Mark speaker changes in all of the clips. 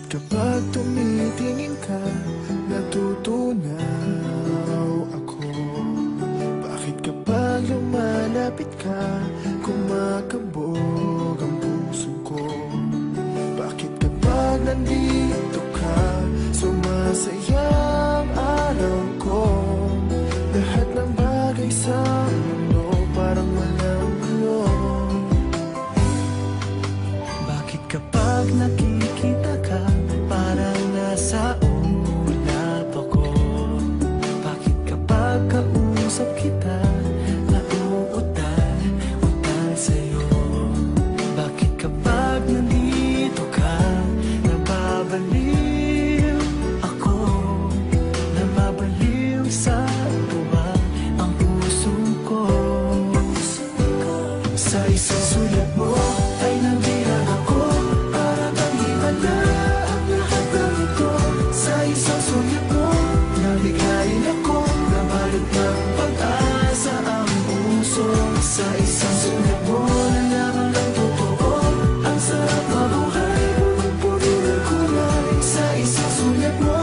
Speaker 1: kapag tumitingin ka, natutunaw ako? Bakit kapag lumalapit ka, kumakabog ang puso ko? Bakit kapag nandito ka, sumasaya ang araw ko? Lahat ng bagay sa mundo parang walang gulo. Bakit kapag nakikita ka, parang nasa ulap ako? Bakit kapag kausap kita, nauutal sa'yo? Bakit kapag nandito ka, nababaliw ako? Nababaliw sa tuwa ang puso ko. Sa isang sulat mo ay nabilang ako, para bang himala ang lahat ng ito. Sa isang sulat mo, nabigayin ako, nabalot ng pag-asa ang puso. Sa isang sulat mo, nalaman ng totoo, ang sarap mabuhay, punong-puno ng kulay. Sa isang sulat mo,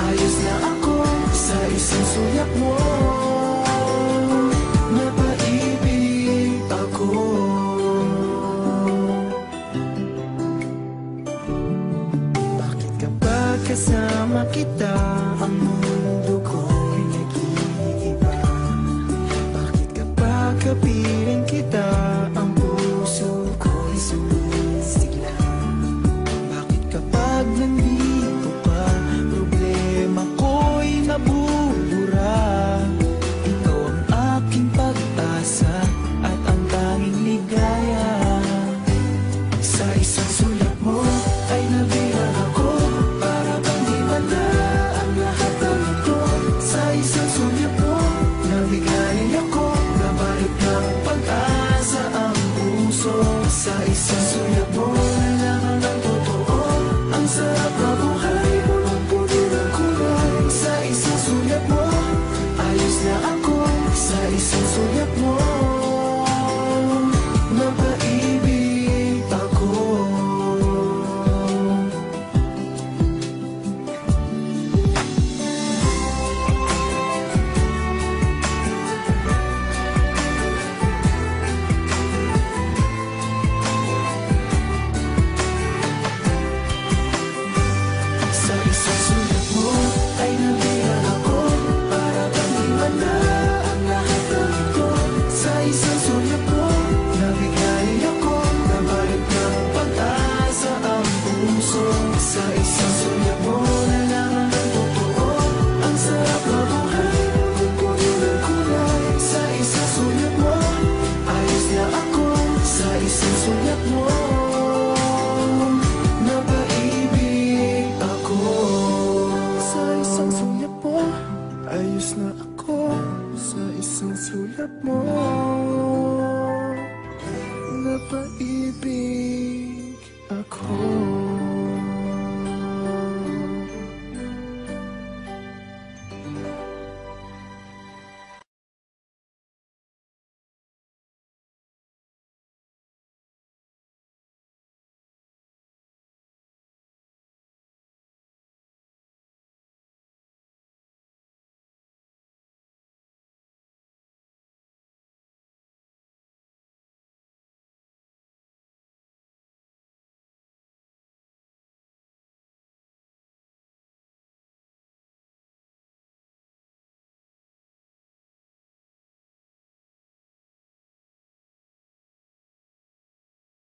Speaker 1: ayos na ako. Sa isang sulat mo, napaibig ako. Bakit kapag kasama kita, ang mundo ko'y nag-iiba? Bakit kapag kapiling kita, ang puso ko'y sumisigla? Bakit kapag nandito ka, problema ko'y nabubura? Ikaw ang aking pag-asa at ang tanging ligaya. Sa isang sulat mo ay nabilang ako, para bang himala ang lahat ng ito. Sa isang sulat mo, nabigayin ako, nabalot ng pag-asa ang puso. Sa isang sulat mo, nalaman ng totoo, ang sarap na buhay, punong-puno ng kulay. Sa isang sulat mo, ayos na ako. Sa isang sulat mo, napaibig ako. Sa isang sulat mo ay nabilang ako, para bang himala ang lahat ng ito. Sa isang sulat mo, nabigayin ako, nabalot ng pag-asa ang puso. Sa isang sulat mo, nalaman ng totoo, ang sarap na buhay, punong-puno ng kulay. Sa isang sulat mo, ayos na ako. Sa isang sulat mo, napaibig ako. Sa isang sulat mo, ayos na ako. Sa isang sulat mo, napaibig ako.